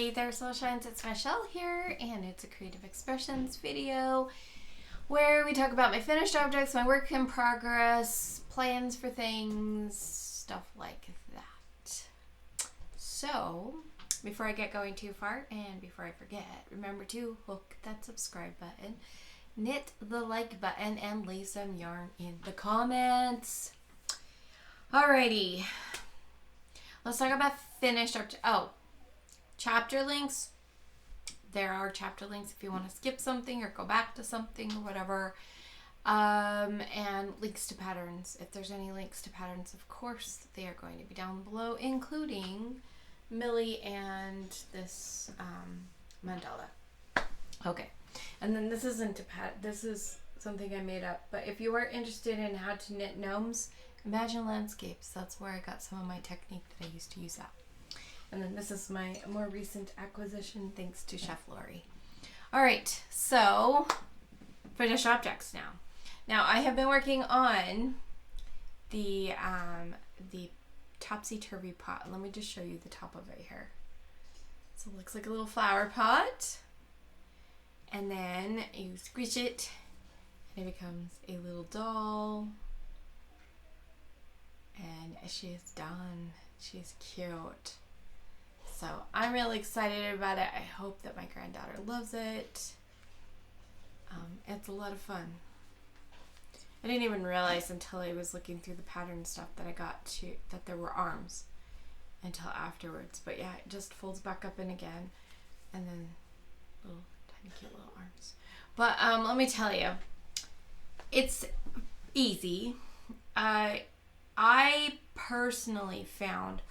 Hey there, Soul Shines, it's Michelle here, and it's a Creative Expressions video where we talk about my finished objects, my work in progress, plans for things, stuff like that. So, before I get going too far, and before I forget, remember to hook that subscribe button, hit the like button, and leave some yarn in the comments. Alrighty, let's talk about finished objects. Oh, chapter links. There are chapter links if you want to skip something or go back to something or whatever. And links to patterns. If there's any links to patterns, of course, they are going to be down below, including Millie and this mandala. Okay. And then this isn't this is something I made up. But if you are interested in how to knit gnomes, imagine landscapes. That's where I got some of my technique that I used to use that. And then this is my more recent acquisition, thanks to Chef Lori. All right, so finished objects now. Now I have been working on the topsy-turvy pot. Let me just show you the top of it here. So it looks like a little flower pot. And then you squish it and it becomes a little doll. And she is done. She's cute. So I'm really excited about it. I hope that my granddaughter loves it. It's a lot of fun. I didn't even realize until I was looking through the pattern stuff that there were arms until afterwards. But yeah, it just folds back up in again, and then little tiny cute little arms. But let me tell you, it's easy. I personally found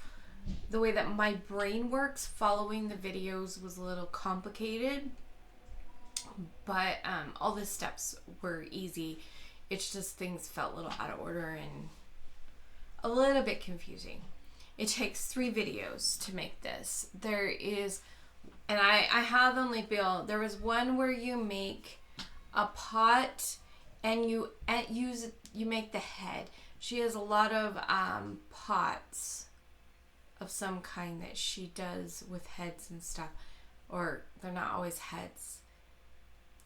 the way that my brain works following the videos was a little complicated, but all the steps were easy. It's just things felt a little out of order and a little bit confusing. It takes 3 videos to make this. There is, and I have them linked below. There was one where you make a pot and you make the head. She has a lot of pots of some kind that she does with heads and stuff, or they're not always heads.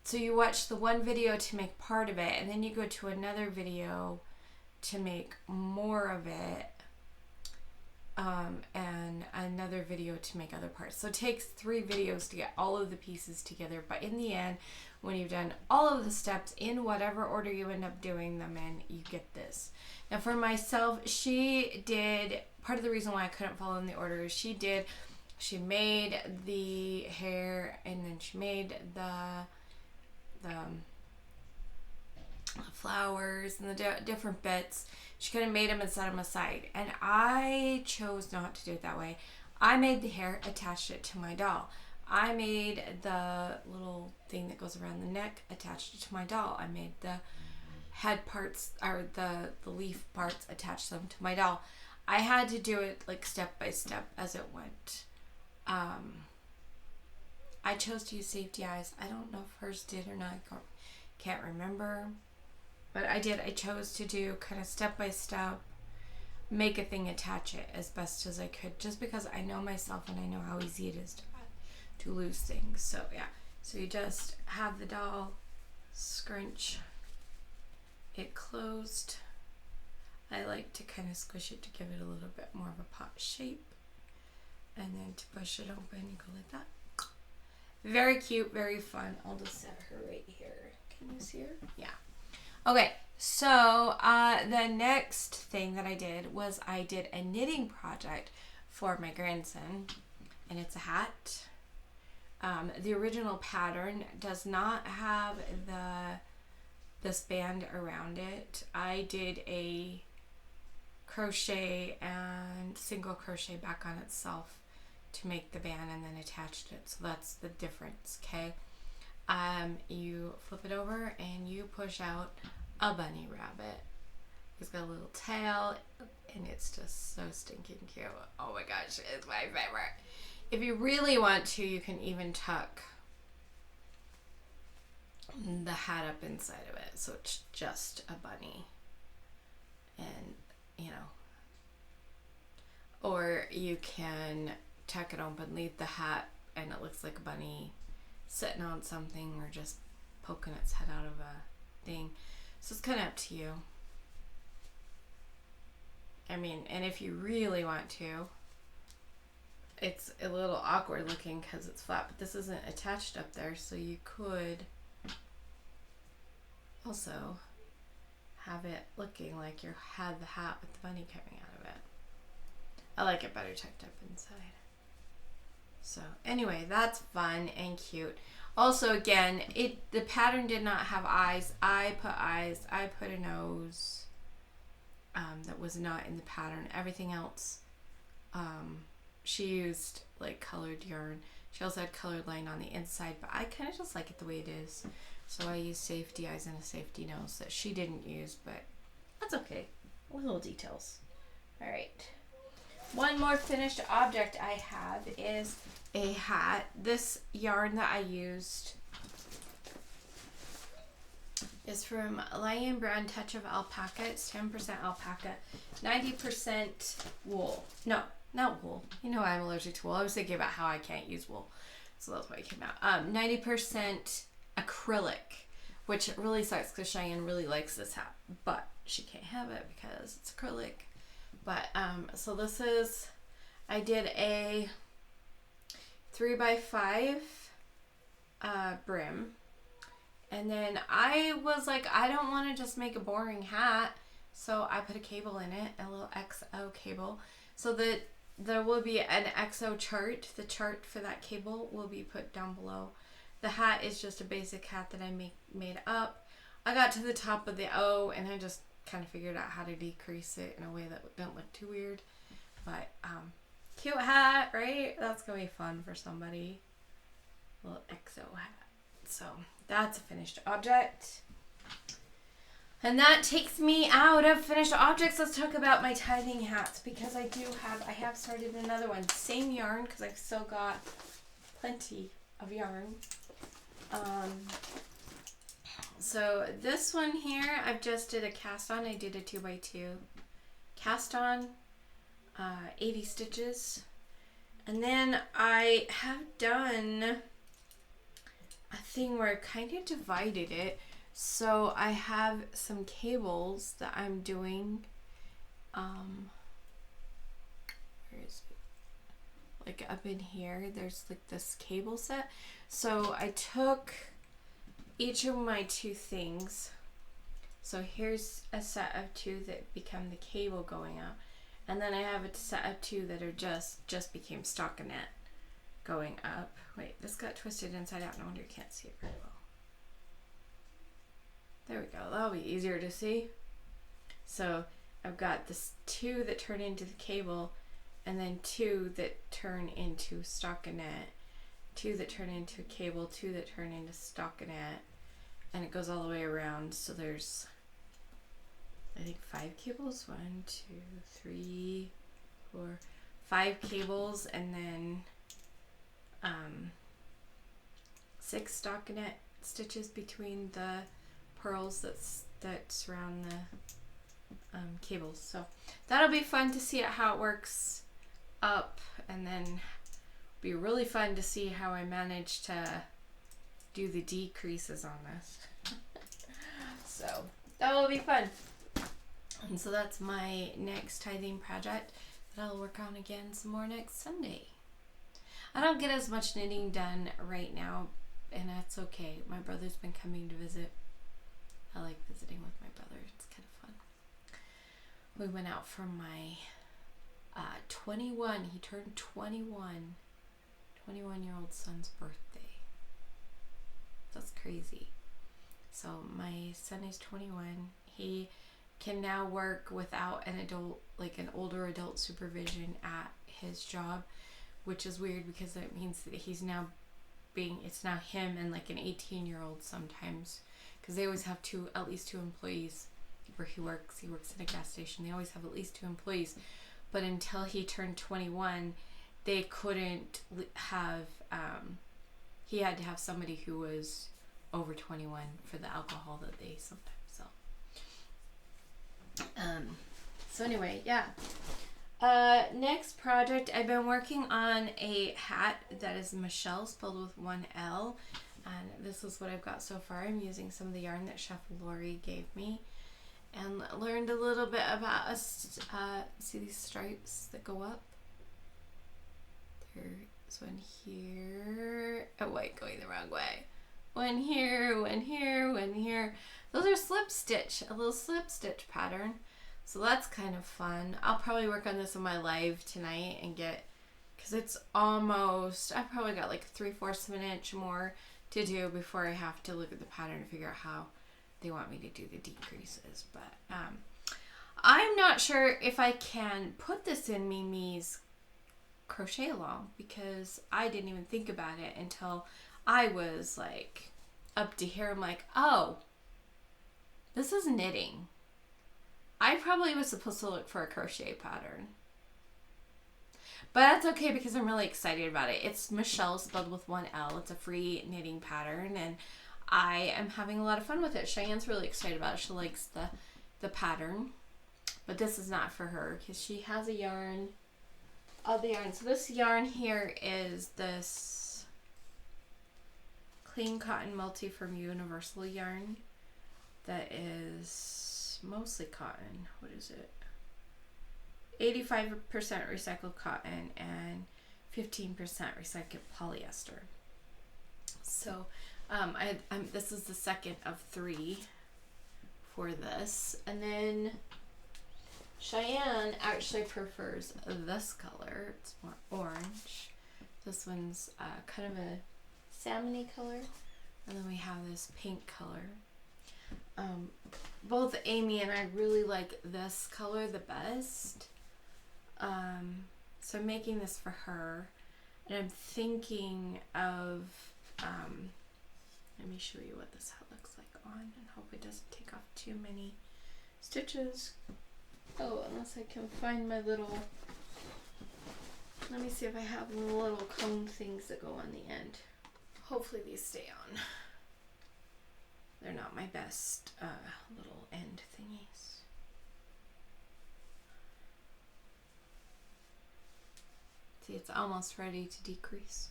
So you watch the one video to make part of it, and then you go to another video to make more of it, and another video to make other parts. So it takes 3 videos to get all of the pieces together, but in the end, when you've done all of the steps in whatever order you end up doing them in, you get this. Now for myself, she did, part of the reason why I couldn't follow in the order is she made the hair, and then she made the flowers and the different bits. She kind of made them and set them aside, and I chose not to do it that way. I made the hair, attached it to my doll. I made the little thing that goes around the neck, attached it to my doll. I made the head parts, or the leaf parts, attached them to my doll. I had to do it like step by step as it went. I chose to use safety eyes. I don't know if hers did or not. I can't remember. But I did. I chose to do kind of step by step, make a thing, attach it as best as I could, just because I know myself and I know how easy it is to lose things. So yeah. So you just have the doll, scrunch it closed. I like to kind of squish it to give it a little bit more of a pot shape. And then to push it open, you go like that. Very cute, very fun. I'll just set her right here. Can you see her? Yeah. Okay, so the next thing that I did was I did a knitting project for my grandson, and it's a hat. The original pattern does not have this band around it. I did a crochet and single crochet back on itself to make the band, and then attached it. So that's the difference, okay? You flip it over and you push out a bunny rabbit. It's got a little tail, and it's just so stinking cute. Oh my gosh, it's my favorite. If you really want to, you can even tuck the hat up inside of it, so it's just a bunny. And, you know, or you can tuck it open, leave the hat and it looks like a bunny sitting on something or just poking its head out of a thing. So it's kind of up to you. I mean, and if you really want to, it's a little awkward looking because it's flat, but this isn't attached up there, so you could also have it looking like you had the hat with the bunny coming out of it. I like it better tucked up inside. So anyway, that's fun and cute. Also, again, the pattern did not have eyes. I put eyes. I put a nose that was not in the pattern. Everything else, she used like colored yarn. She also had colored line on the inside, but I kind of just like it the way it is. So I used safety eyes and a safety nose that she didn't use, but that's okay. Little details. All right. One more finished object I have is a hat. This yarn that I used is from Lion Brand Touch of Alpaca. It's 10% alpaca, 90% wool. No, not wool. You know I'm allergic to wool. I was thinking about how I can't use wool, so that's why it came out. 90% acrylic, which really sucks because Cheyenne really likes this hat, but she can't have it because it's acrylic. But so this is, I did a 3x5 brim, and then I was like, I don't want to just make a boring hat, so I put a cable in it, a little XO cable, so that there will be an XO chart. The chart for that cable will be put down below. The hat is just a basic hat that I made up. I got to the top of the O and I just kind of figured out how to decrease it in a way that didn't look too weird. But cute hat, right? That's gonna be fun for somebody. Little XO hat. So that's a finished object. And that takes me out of finished objects. Let's talk about my tithing hats, because I have started another one. Same yarn, because I've still got plenty of yarn. So this one here, I've just did a cast on. I did a 2x2 cast on, 80 stitches. And then I have done a thing where I kind of divided it. So I have some cables that I'm doing, where is it? Like up in here, there's like this cable set. So I took each of my two things. So here's a set of two that become the cable going out. And then I have a set of two that are just became stockinette going up. Wait, this got twisted inside out. No wonder you can't see it very well. There we go. That'll be easier to see. So I've got this two that turn into the cable, and then two that turn into stockinette, two that turn into a cable, two that turn into stockinette, and it goes all the way around. So there's, I think, 5 cables. 1, 2, 3, 4, 5 cables, and then 6 stockinette stitches between the pearls that surround the cables. So that'll be fun to see how it works up, and then be really fun to see how I manage to do the decreases on this. So that will be fun. And so that's my next tithing project that I'll work on again some more next Sunday. I don't get as much knitting done right now, and that's okay. My brother's been coming to visit. I like visiting with my brother. It's kind of fun. We went out for my 21. He turned 21-year-old son's birthday. That's crazy. So my son is 21. He can now work without an adult, like an older adult supervision at his job, which is weird because it means that he's now it's now him and like an 18-year-old sometimes, because they always have at least two employees where he works. He works in a gas station. They always have at least 2 employees. But until he turned 21, they couldn't have, he had to have somebody who was over 21 for the alcohol that they sometimes sell. So anyway, yeah. Next project, I've been working on a hat that is Michele, spelled with one L. And this is what I've got so far. I'm using some of the yarn that Chef Lori gave me. And learned a little bit about us. See these stripes that go up? There's one here. Oh wait, going the wrong way. One here, one here, one here. Those are slip stitch, a little slip stitch pattern. So that's kind of fun. I'll probably work on this on my live tonight and get, because it's almost, I've probably got like 3/4 of an inch more to do before I have to look at the pattern and figure out how they want me to do the decreases. But I'm not sure if I can put this in Mimi's crochet along, because I didn't even think about it until I was like up to here. I'm like, oh, this is knitting. I probably was supposed to look for a crochet pattern. But that's okay because I'm really excited about it. It's Michele, spelled with one L. It's a free knitting pattern and I am having a lot of fun with it. Cheyenne's really excited about it. She likes the pattern. But this is not for her because she has a yarn. All the yarn. So this yarn here is this Clean Cotton Multi-Firm Universal yarn that is mostly cotton. What is it? 85% recycled cotton and 15% recycled polyester. So this is the second of 3 for this. And then Cheyenne actually prefers this color. It's more orange. This one's kind of a salmony color. And then we have this pink color. Both Amy and I really like this color the best. So I'm making this for her. And I'm thinking of, let me show you what this hat looks like on and hope it doesn't take off too many stitches. Oh, unless I can find my little, let me see if I have the little cone things that go on the end. Hopefully these stay on. They're not my best little end thingies. See, it's almost ready to decrease.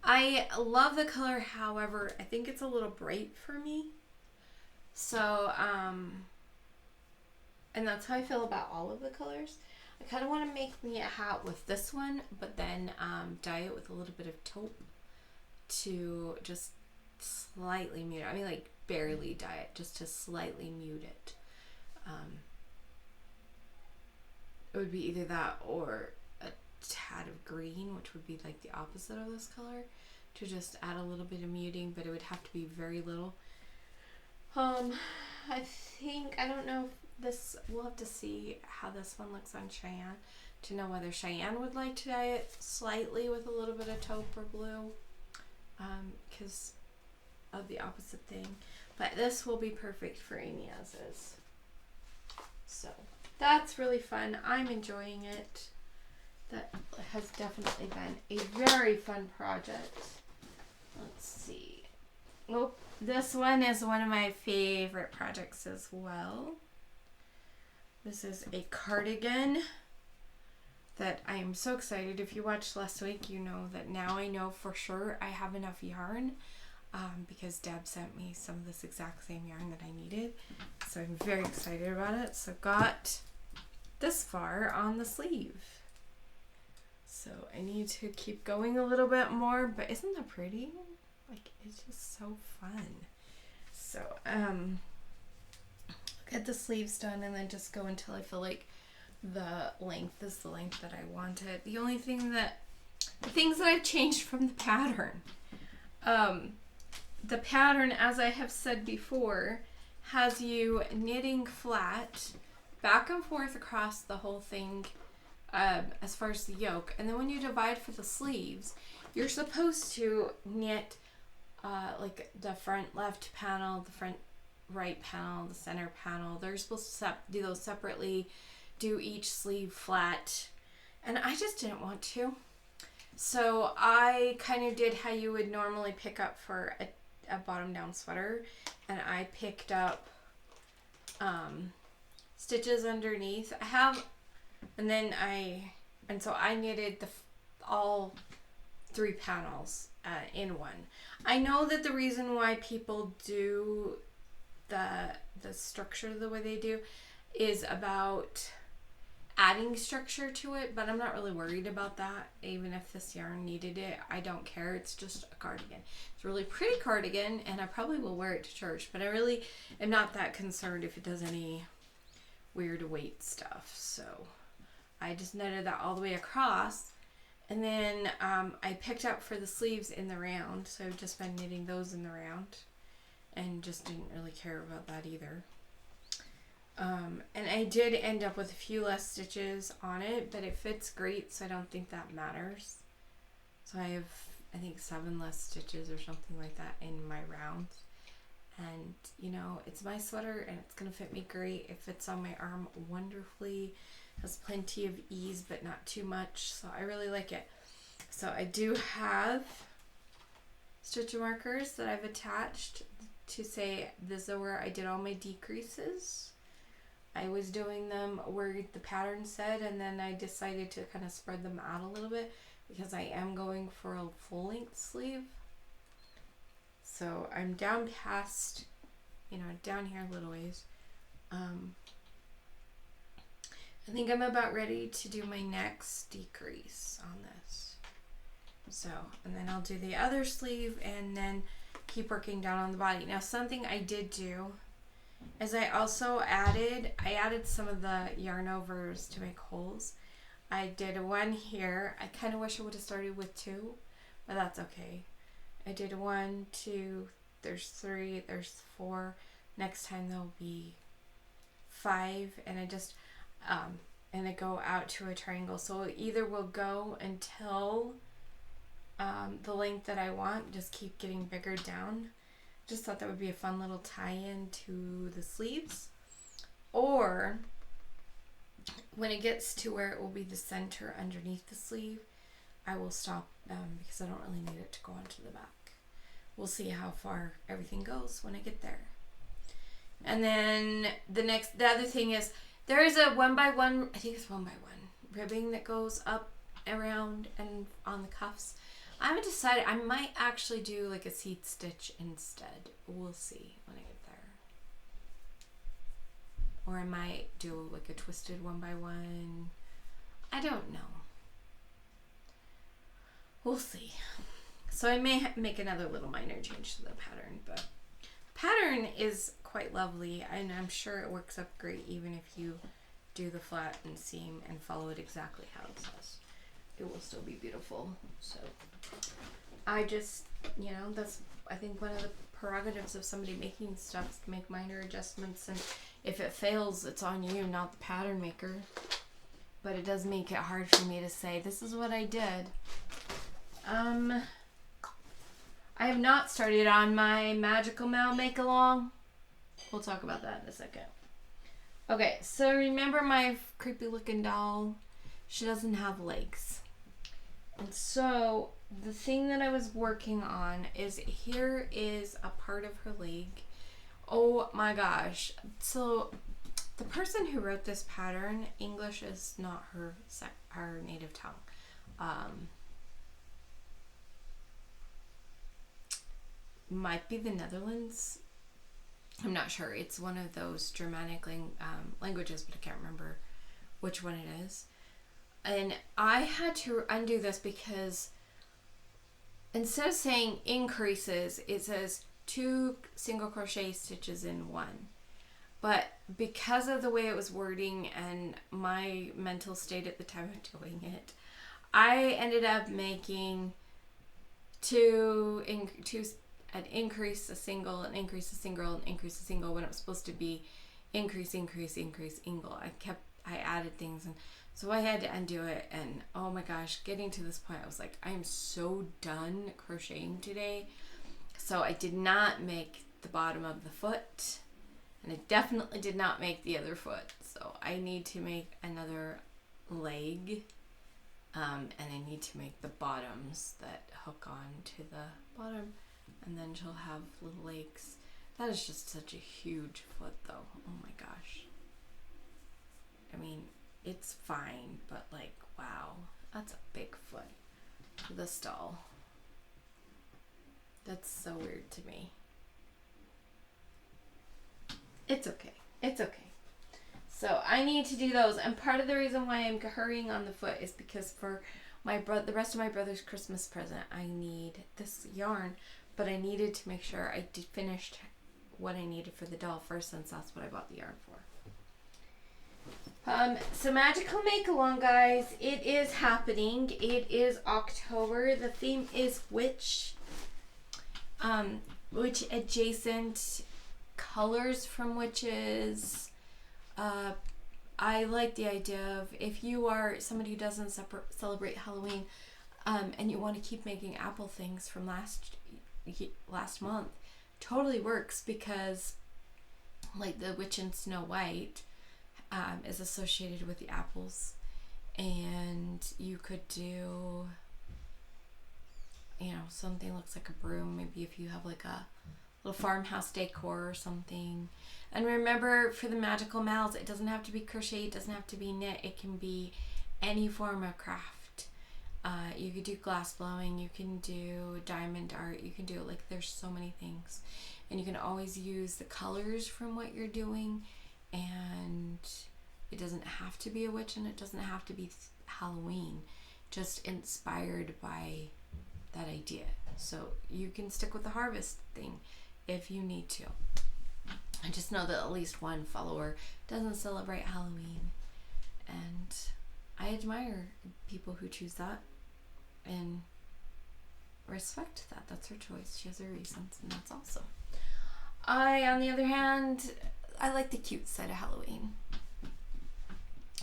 I love the color, however, I think it's a little bright for me. So, and that's how I feel about all of the colors. I kind of want to make me a hat with this one, but then dye it with a little bit of taupe to just slightly mute it. I mean, like barely dye it, just to slightly mute it. It would be either that or a tad of green, which would be like the opposite of this color, to just add a little bit of muting, but it would have to be very little. I think, I don't know if this, we'll have to see how this one looks on Cheyenne to know whether Cheyenne would like to dye it slightly with a little bit of taupe or blue, because of the opposite thing. But this will be perfect for Amy as is. So that's really fun. I'm enjoying it. That has definitely been a very fun project. Let's see. Oh, this one is one of my favorite projects as well. This is a cardigan that I am so excited. If you watched last week, you know that now I know for sure I have enough yarn because Deb sent me some of this exact same yarn that I needed. So I'm very excited about it. So got this far on the sleeve. So I need to keep going a little bit more, but isn't that pretty? Like, it's just so fun. So, get the sleeves done and then just go until I feel like the length is the length that I wanted. The only thing that, the things that I've changed from the pattern. The pattern, as I have said before, has you knitting flat back and forth across the whole thing as far as the yoke. And then when you divide for the sleeves, you're supposed to knit like the front left panel, the front right panel, the center panel. They're supposed to do those separately, do each sleeve flat. And I just didn't want to. So I kind of did how you would normally pick up for a bottom down sweater. And I picked up stitches underneath. I have And then so I knitted all 3 panels in one. I know that the reason why people do the structure the way they do is about adding structure to it, but I'm not really worried about that. Even if this yarn needed it, I don't care. It's just a cardigan. It's a really pretty cardigan, and I probably will wear it to church, but I really am not that concerned if it does any weird weight stuff. So I just knitted that all the way across, and then I picked up for the sleeves in the round, so I've just been knitting those in the round, and just didn't really care about that either. And I did end up with a few less stitches on it, but it fits great, so I don't think that matters. So I have, I think, 7 less stitches or something like that in my rounds. And, you know, it's my sweater, and it's going to fit me great. It fits on my arm wonderfully. Has plenty of ease, but not too much, so I really like it. So I do have stitch markers that I've attached to say this is where I did all my decreases. I was doing them where the pattern said, and then I decided to kind of spread them out a little bit because I am going for a full length sleeve. So I'm down past, you know, down here a little ways. I think I'm about ready to do my next decrease on this. So, and then I'll do the other sleeve and then keep working down on the body. Now, something I did do is I also added some of the yarn overs to make holes. I did one here. I kind of wish I would have started with 2, but that's okay. I did 1, 2, there's 3, there's 4. Next time there'll be 5, and I just and I go out to a triangle. So it either will go until the length that I want, just keep getting bigger down. Just thought that would be a fun little tie-in to the sleeves. Or when it gets to where it will be the center underneath the sleeve, I will stop because I don't really need it to go onto the back. We'll see how far everything goes when I get there. And then the other thing is there is a 1x1, I think it's 1x1 ribbing that goes up, around, and on the cuffs. I haven't decided. I might actually do like a seat stitch instead. We'll see when I get there. Or I might do like a twisted 1x1. I don't know. We'll see. So I may make another little minor change to the pattern, but pattern is quite lovely, and I'm sure it works up great even if you do the flat and seam and follow it exactly how it says. It will still be beautiful. So I just, you know, that's, I think, one of the prerogatives of somebody making stuff is to make minor adjustments, and if it fails, it's on you, not the pattern maker. But it does make it hard for me to say, this is what I did. I have not started on my Magical Mal make-along. We'll talk about that in a second. Okay, so remember my creepy looking doll? She doesn't have legs. And so the thing that I was working on is, here is a part of her leg. Oh my gosh. So the person who wrote this pattern, English is not her native tongue. Might be the Netherlands. I'm not sure. It's one of those Germanic languages, but I can't remember which one it is. And I had to undo this because instead of saying increases, it says 2 single crochet stitches in 1. But because of the way it was wording and my mental state at the time of doing it, I ended up making an increase, a single, an increase, a single, an increase, a single, when it was supposed to be increase, increase, increase, ingle. I added things, and so I had to undo it, and oh my gosh, getting to this point, I was like, I am so done crocheting today. So I did not make the bottom of the foot, and I definitely did not make the other foot. So I need to make another leg, and I need to make the bottoms that hook on to the bottom, and then she'll have little legs. That is just such a huge foot though. Oh my gosh. I mean, it's fine, but like, wow, that's a big foot for the stall. That's so weird to me. It's okay. It's okay. So I need to do those, and part of the reason why I'm hurrying on the foot is because for the rest of my brother's Christmas present, I need this yarn, but I needed to make sure I finished what I needed for the doll first, since that's what I bought the yarn for. So Magical Make Along, guys, it is happening. It is October. The theme is witch adjacent colors from witches. I like the idea of, if you are somebody who doesn't celebrate Halloween, and you want to keep making apple things from last month, totally works, because like the witch in Snow White is associated with the apples, and you could do, something looks like a broom, maybe if you have like a little farmhouse decor or something. And remember, for the magical mals, it doesn't have to be crochet, it doesn't have to be knit, it can be any form of craft. You could do glass blowing, you can do diamond art, you can do it, like, there's so many things. And you can always use the colors from what you're doing, and it doesn't have to be a witch, and it doesn't have to be Halloween, just inspired by that idea. So you can stick with the harvest thing if you need to. I just know that at least one follower doesn't celebrate Halloween, and I admire people who choose that and respect that. That's her choice. She has her reasons, and that's awesome. I, on the other hand, I like the cute side of Halloween,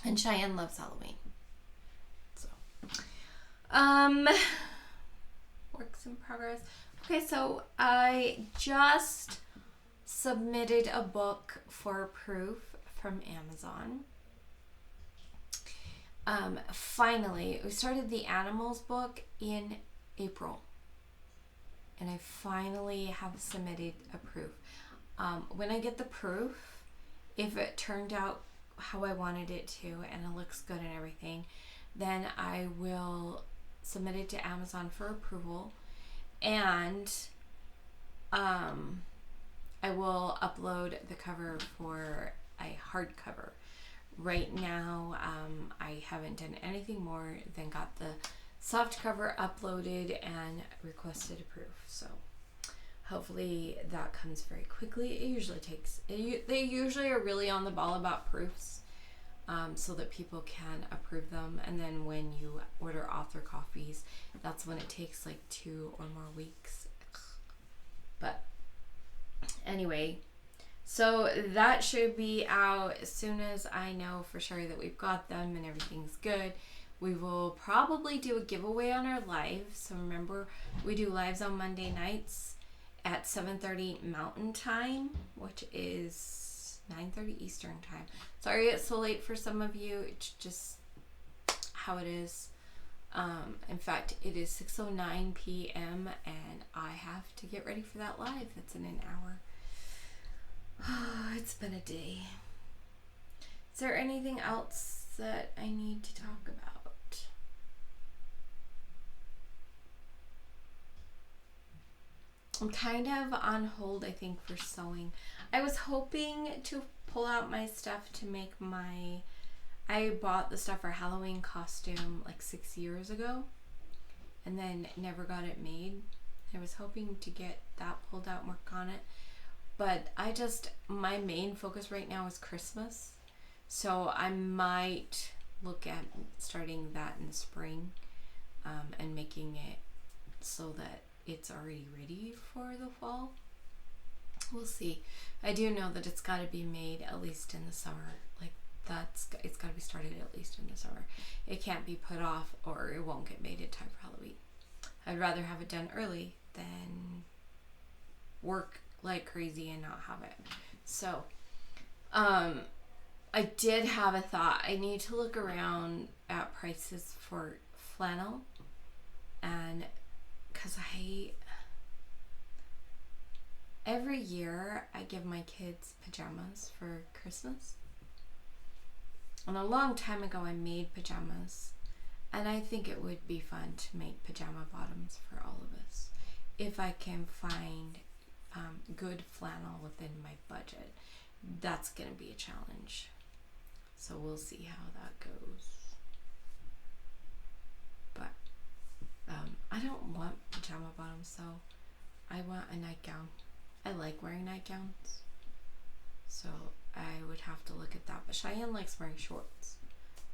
and Cheyenne loves Halloween. So, works in progress. Okay, so I just submitted a book for proof from Amazon. Finally, we started the animals book in April, and I finally have submitted a proof. When I get the proof, if it turned out how I wanted it to and it looks good and everything, then I will submit it to Amazon for approval, and I will upload the cover for a hardcover. Right now, I haven't done anything more than got the soft cover uploaded and requested a proof. So hopefully that comes very quickly. It usually takes, they usually are really on the ball about proofs, so that people can approve them. And then when you order author copies, that's when it takes like 2 or more weeks. But anyway, so that should be out as soon as I know for sure that we've got them and everything's good. We will probably do a giveaway on our live. So remember, we do lives on Monday nights at 7:30 Mountain Time, which is 9:30 Eastern Time. Sorry it's so late for some of you. It's just how it is. In fact, it is 6:09 p.m. and I have to get ready for that live. That's in an hour. It's been a day. Is there anything else that I need to talk about? I'm kind of on hold, I think, for sewing. I was hoping to pull out my stuff to make I bought the stuff for Halloween costume like 6 years ago, and then never got it made. I was hoping to get that pulled out and work on it. But my main focus right now is Christmas. So I might look at starting that in the spring, and making it so that it's already ready for the fall. We'll see. I do know that it's got to be made at least in the summer. Like it's got to be started at least in the summer. It can't be put off or it won't get made in time for Halloween. I'd rather have it done early than work like crazy and not have it. So, I did have a thought. I need to look around at prices for flannel, and because every year I give my kids pajamas for Christmas, And a long time ago, I made pajamas. And I think it would be fun to make pajama bottoms for all of us. If I can find good flannel within my budget. That's going to be a challenge. So we'll see how that goes. But I don't want pajama bottoms though. I want a nightgown. I like wearing nightgowns. So I would have to look at that. But Cheyenne likes wearing shorts.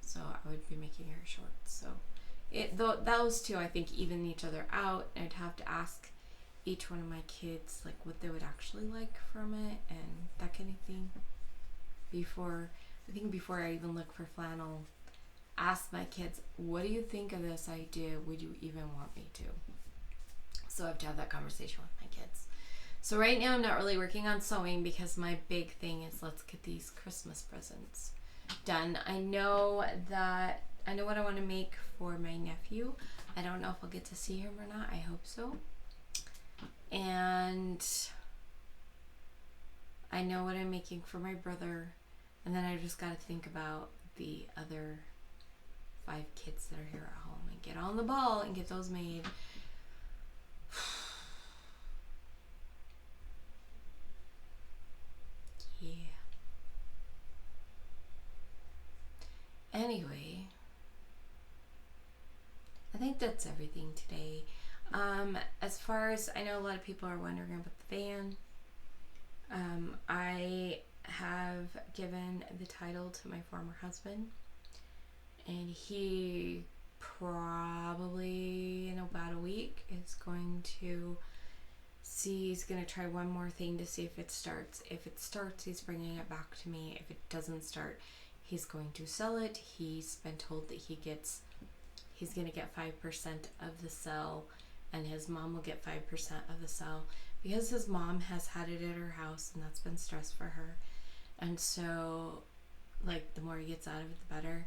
So I would be making her shorts. So those two, I think, even each other out. I'd have to ask each one of my kids like what they would actually like from it and that kind of thing. Before I even look for flannel, ask my kids, what do you think of this idea? Would you even want me to? So I have to have that conversation with my kids. So right now I'm not really working on sewing because my big thing is let's get these Christmas presents done. I know what I want to make for my nephew. I don't know if I'll get to see him or not. I hope so. And I know what I'm making for my brother. And then I just got to think about the other 5 kids that are here at home and get on the ball and get those made. Yeah. Anyway, I think that's everything today. As far as I know, a lot of people are wondering about the van. I have given the title to my former husband, and he probably in about a week is going to see. He's going to try one more thing to see if it starts. If it starts, he's bringing it back to me. If it doesn't start, he's going to sell it. He's been told that he's going to get 5% of the sell, and his mom will get 5% of the sell because his mom has had it at her house and that's been stress for her. And so, like, the more he gets out of it, the better.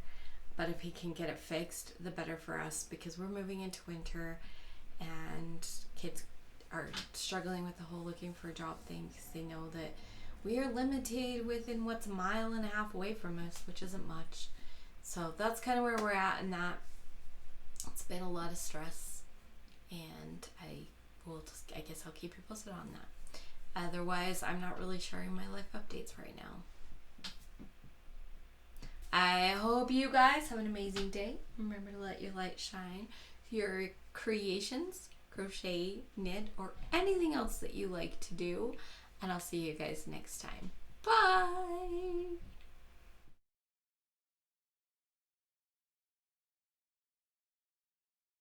But if he can get it fixed, the better for us, because we're moving into winter and kids are struggling with the whole looking for a job thing because they know that we are limited within what's a mile and a half away from us, which isn't much. So that's kind of where we're at in that. It's been a lot of stress, and I guess I'll keep you posted on that. Otherwise, I'm not really sharing my life updates right now. I hope you guys have an amazing day. Remember to let your light shine. Your creations, crochet, knit, or anything else that you like to do. And I'll see you guys next time. Bye!